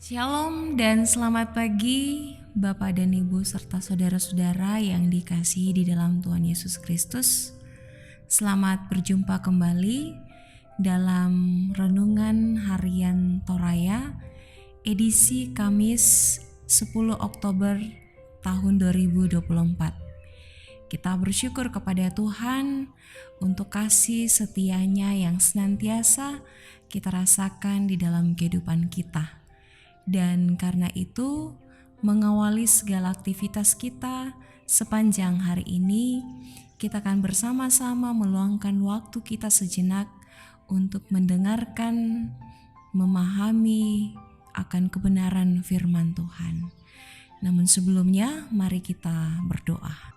Shalom dan selamat pagi Bapak dan Ibu serta saudara-saudara yang dikasihi di dalam Tuhan Yesus Kristus. Selamat berjumpa kembali dalam Renungan Harian Toraya edisi Kamis 10 Oktober tahun 2024. Kita bersyukur kepada Tuhan untuk kasih setianya yang senantiasa kita rasakan di dalam kehidupan kita. Dan karena itu, mengawali segala aktivitas kita sepanjang hari ini, kita akan bersama-sama meluangkan waktu kita sejenak untuk mendengarkan, memahami akan kebenaran firman Tuhan. Namun sebelumnya, mari kita berdoa.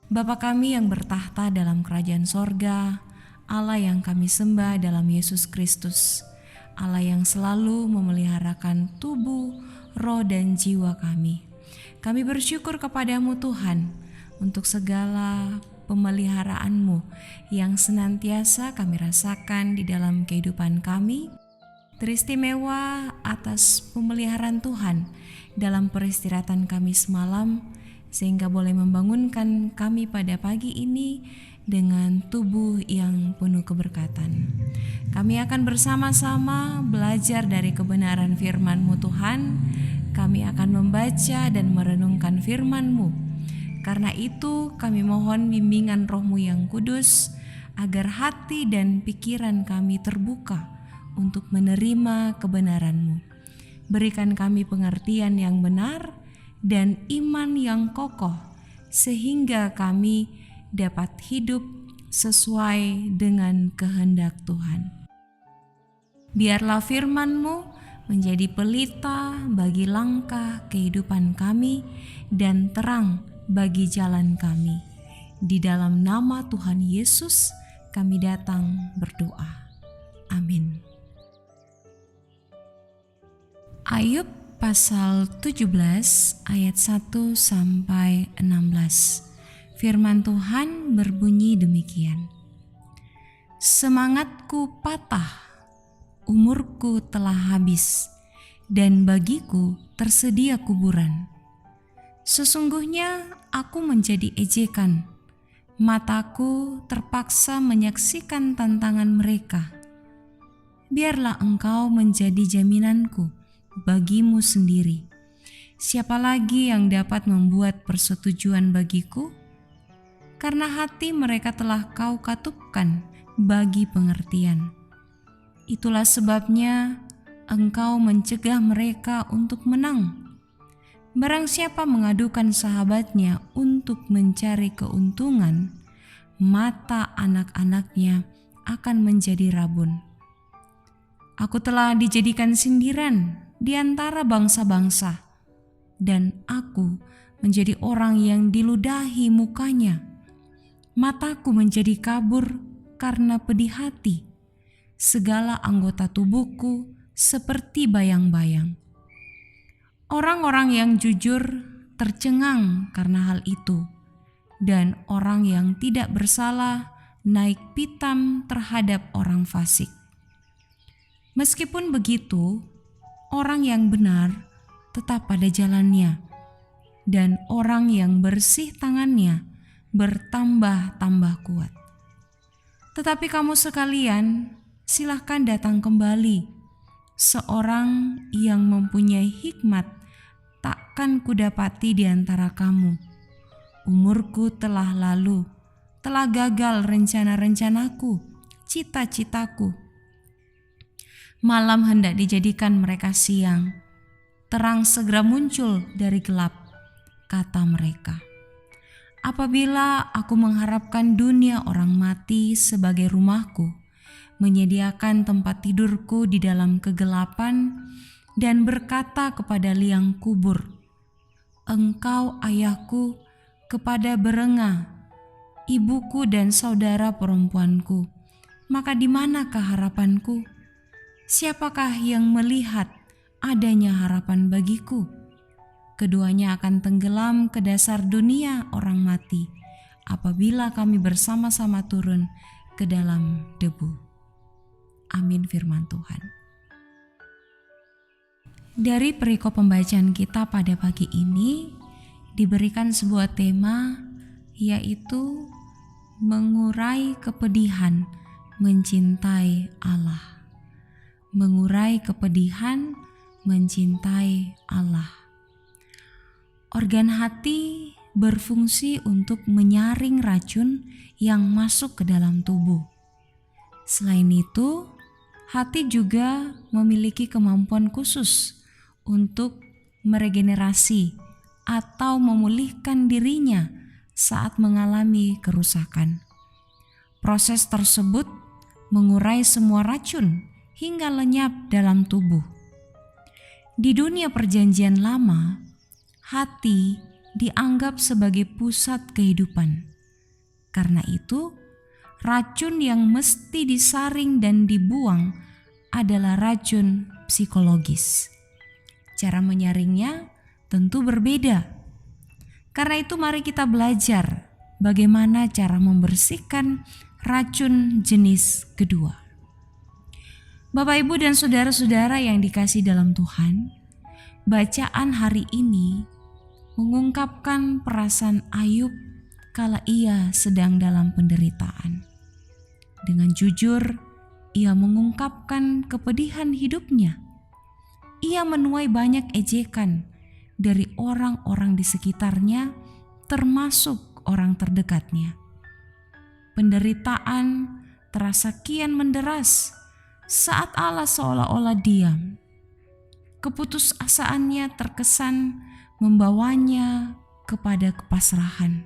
Bapa kami yang bertahta dalam kerajaan sorga, Allah yang kami sembah dalam Yesus Kristus, Allah yang selalu memeliharakan tubuh, roh dan jiwa kami. Kami bersyukur kepadamu Tuhan untuk segala pemeliharaanmu yang senantiasa kami rasakan di dalam kehidupan kami. Teristimewa atas pemeliharaan Tuhan dalam peristirahatan kami semalam, sehingga boleh membangunkan kami pada pagi ini dengan tubuh yang penuh keberkatan. Kami akan bersama-sama belajar dari kebenaran firman-Mu Tuhan. Kami akan membaca dan merenungkan firman-Mu. Karena itu kami mohon bimbingan Roh-Mu yang kudus, agar hati dan pikiran kami terbuka untuk menerima kebenaran-Mu. Berikan kami pengertian yang benar dan iman yang kokoh, sehingga kami dapat hidup sesuai dengan kehendak Tuhan. Biarlah firman-Mu menjadi pelita bagi langkah kehidupan kami dan terang bagi jalan kami. Di dalam nama Tuhan Yesus kami datang berdoa. Amin. Ayub pasal 17 ayat 1 sampai 16. Firman Tuhan berbunyi demikian. Semangatku patah, umurku telah habis, dan bagiku tersedia kuburan. Sesungguhnya aku menjadi ejekan, mataku terpaksa menyaksikan tantangan mereka. Biarlah engkau menjadi jaminanku bagimu sendiri. Siapa lagi yang dapat membuat persetujuan bagiku? Karena hati mereka telah kau katupkan bagi pengertian. Itulah sebabnya engkau mencegah mereka untuk menang. Barang siapa mengadukan sahabatnya untuk mencari keuntungan, mata anak-anaknya akan menjadi rabun. Aku telah dijadikan sindiran di antara bangsa-bangsa, dan aku menjadi orang yang diludahi mukanya. Mataku menjadi kabur karena pedih hati. Segala anggota tubuhku seperti bayang-bayang. Orang-orang yang jujur tercengang karena hal itu, dan orang yang tidak bersalah naik pitam terhadap orang fasik. Meskipun begitu, orang yang benar tetap pada jalannya, dan orang yang bersih tangannya bertambah-tambah kuat. Tetapi kamu sekalian, silahkan datang kembali. Seorang yang mempunyai hikmat takkan kudapati di antara kamu. Umurku telah lalu, telah gagal rencana-rencanaku, cita-citaku. Malam hendak dijadikan mereka siang, terang segera muncul dari gelap, kata mereka. Apabila aku mengharapkan dunia orang mati sebagai rumahku, menyediakan tempat tidurku di dalam kegelapan, dan berkata kepada liang kubur, engkau ayahku, kepada berenga, ibuku dan saudara perempuanku, maka di manakah harapanku? Siapakah yang melihat adanya harapan bagiku? Keduanya akan tenggelam ke dasar dunia orang mati apabila kami bersama-sama turun ke dalam debu. Amin firman Tuhan. Dari perikop pembacaan kita pada pagi ini diberikan sebuah tema, yaitu mengurai kepedihan, mencintai Allah. Mengurai kepedihan, mencintai Allah. Organ hati berfungsi untuk menyaring racun yang masuk ke dalam tubuh. Selain itu, hati juga memiliki kemampuan khusus untuk meregenerasi atau memulihkan dirinya saat mengalami kerusakan. Proses tersebut mengurai semua racun hingga lenyap dalam tubuh. Di dunia Perjanjian Lama, hati dianggap sebagai pusat kehidupan. Karena itu, racun yang mesti disaring dan dibuang adalah racun psikologis. Cara menyaringnya tentu berbeda. Karena itu mari kita belajar bagaimana cara membersihkan racun jenis kedua. Bapak, Ibu, dan saudara-saudara yang dikasihi dalam Tuhan, bacaan hari ini mengungkapkan perasaan Ayub kala ia sedang dalam penderitaan. Dengan jujur, ia mengungkapkan kepedihan hidupnya. Ia menuai banyak ejekan dari orang-orang di sekitarnya, termasuk orang terdekatnya. Penderitaan terasa kian menderas saat Allah seolah-olah diam. Keputusasaannya terkesan membawanya kepada kepasrahan.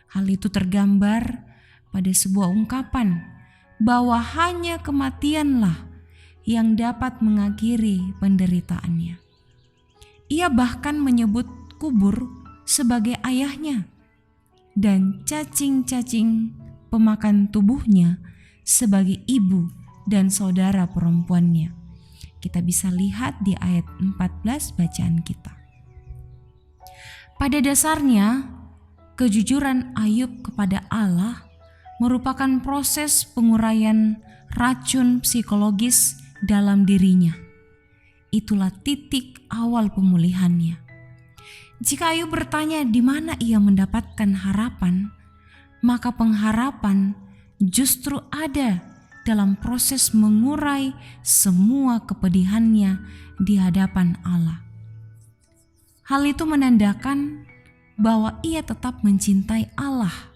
Hal itu tergambar pada sebuah ungkapan bahwa hanya kematianlah yang dapat mengakhiri penderitaannya. Ia bahkan menyebut kubur sebagai ayahnya dan cacing-cacing pemakan tubuhnya sebagai ibu dan saudara perempuannya. Kita bisa lihat di ayat 14 bacaan kita. Pada dasarnya, kejujuran Ayub kepada Allah merupakan proses penguraian racun psikologis dalam dirinya. Itulah titik awal pemulihannya. Jika Ayub bertanya di mana ia mendapatkan harapan, maka pengharapan justru ada dalam proses mengurai semua kepedihannya di hadapan Allah. Hal itu menandakan bahwa ia tetap mencintai Allah.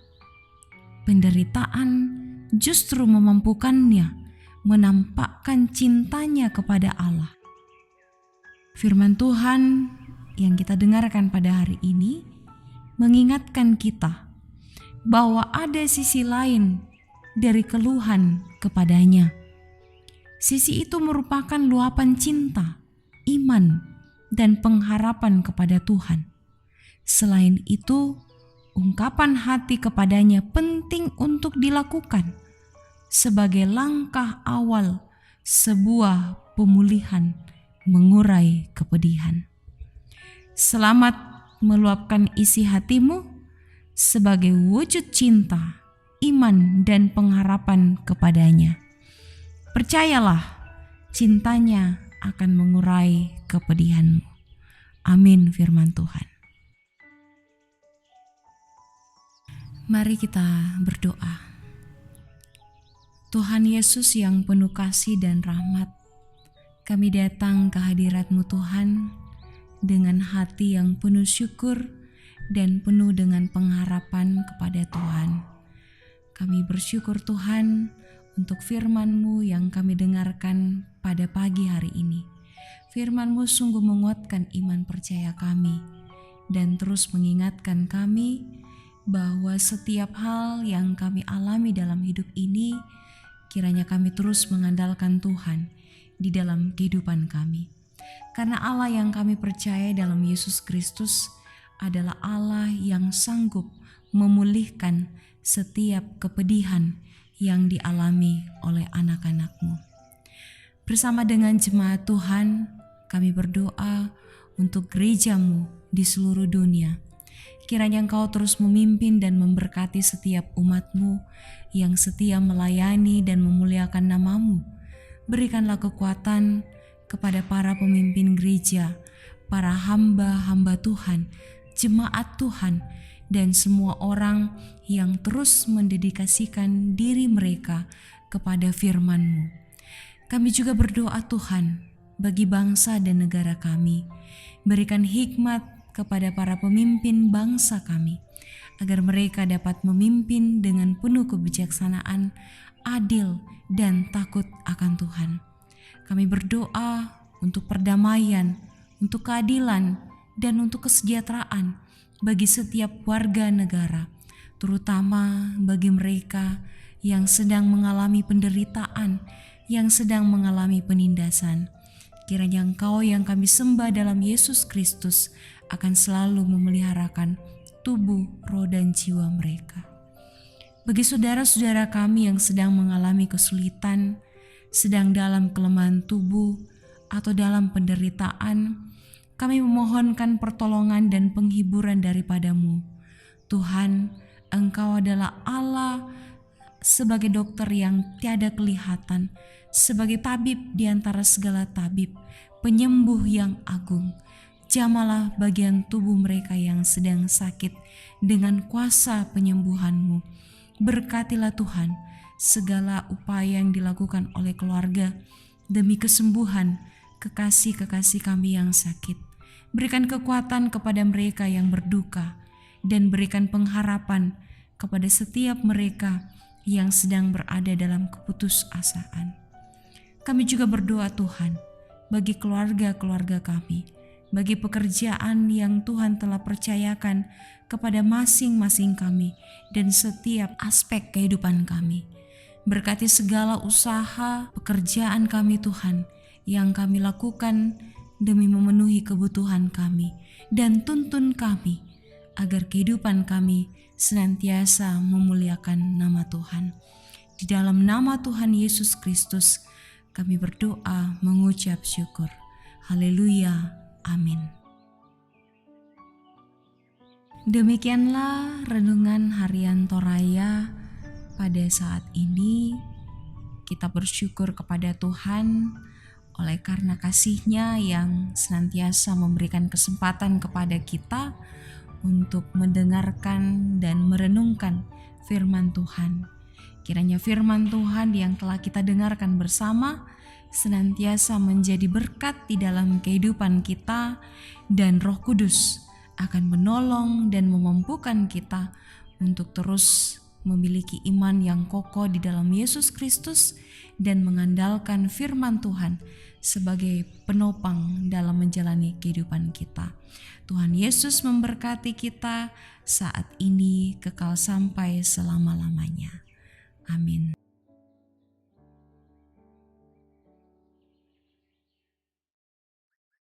Penderitaan justru memampukannya menampakkan cintanya kepada Allah. Firman Tuhan yang kita dengarkan pada hari ini mengingatkan kita bahwa ada sisi lain dari keluhan kepadanya. Sisi itu merupakan luapan cinta, iman, dan pengharapan kepada Tuhan. Selain itu, ungkapan hati kepadanya penting untuk dilakukan sebagai langkah awal sebuah pemulihan mengurai kepedihan. Selamat meluapkan isi hatimu sebagai wujud cinta, iman, dan pengharapan kepadanya. Percayalah, cintanya akan mengurai kepedihanmu. Amin, firman Tuhan. Mari kita berdoa. Tuhan Yesus yang penuh kasih dan rahmat, kami datang ke hadirat-Mu Tuhan dengan hati yang penuh syukur dan penuh dengan pengharapan kepada Tuhan. Kami bersyukur Tuhan untuk firman-Mu yang kami dengarkan pada pagi hari ini. Firman-Mu sungguh menguatkan iman percaya kami dan terus mengingatkan kami bahwa setiap hal yang kami alami dalam hidup ini, kiranya kami terus mengandalkan Tuhan di dalam kehidupan kami. Karena Allah yang kami percaya dalam Yesus Kristus adalah Allah yang sanggup memulihkan setiap kepedihan yang dialami oleh anak-anak-Mu. Bersama dengan jemaat Tuhan, kami berdoa untuk gereja-Mu di seluruh dunia. Kiranya Engkau terus memimpin dan memberkati setiap umat-Mu yang setia melayani dan memuliakan nama-Mu. Berikanlah kekuatan, kepada para pemimpin gereja, para hamba-hamba Tuhan, jemaat Tuhan, dan semua orang yang terus mendedikasikan diri mereka kepada firman-Mu. Kami juga berdoa Tuhan bagi bangsa dan negara kami. Berikan hikmat kepada para pemimpin bangsa kami, agar mereka dapat memimpin dengan penuh kebijaksanaan, adil, dan takut akan Tuhan. Kami berdoa untuk perdamaian, untuk keadilan, dan untuk kesejahteraan bagi setiap warga negara, terutama bagi mereka yang sedang mengalami penderitaan, yang sedang mengalami penindasan. Kiranya Engkau yang kami sembah dalam Yesus Kristus akan selalu memeliharakan tubuh, roh, dan jiwa mereka. Bagi saudara-saudara kami yang sedang mengalami kesulitan, sedang dalam kelemahan tubuh, atau dalam penderitaan, kami memohonkan pertolongan dan penghiburan daripada-Mu. Tuhan, Engkau adalah Allah sebagai dokter yang tiada kelihatan, sebagai tabib di antara segala tabib, penyembuh yang agung. Jamalah bagian tubuh mereka yang sedang sakit dengan kuasa penyembuhan-Mu. Berkatilah Tuhan segala upaya yang dilakukan oleh keluarga demi kesembuhan kekasih-kekasih kami yang sakit. Berikan kekuatan kepada mereka yang berduka dan berikan pengharapan kepada setiap mereka yang sedang berada dalam keputusasaan. Kami juga berdoa Tuhan bagi keluarga-keluarga kami, bagi pekerjaan yang Tuhan telah percayakan kepada masing-masing kami dan setiap aspek kehidupan kami. Berkati segala usaha pekerjaan kami Tuhan yang kami lakukan demi memenuhi kebutuhan kami, dan tuntun kami agar kehidupan kami senantiasa memuliakan nama Tuhan. Di dalam nama Tuhan Yesus Kristus kami berdoa mengucap syukur. Haleluya. Amin. Demikianlah renungan harian Toraya pada saat ini. Kita bersyukur kepada Tuhan oleh karena kasih-Nya yang senantiasa memberikan kesempatan kepada kita untuk mendengarkan dan merenungkan firman Tuhan. Kiranya firman Tuhan yang telah kita dengarkan bersama senantiasa menjadi berkat di dalam kehidupan kita, dan Roh Kudus akan menolong dan memampukan kita untuk terus memiliki iman yang kokoh di dalam Yesus Kristus dan mengandalkan firman Tuhan sebagai penopang dalam menjalani kehidupan kita. Tuhan Yesus memberkati kita saat ini kekal sampai selama-lamanya. Amin.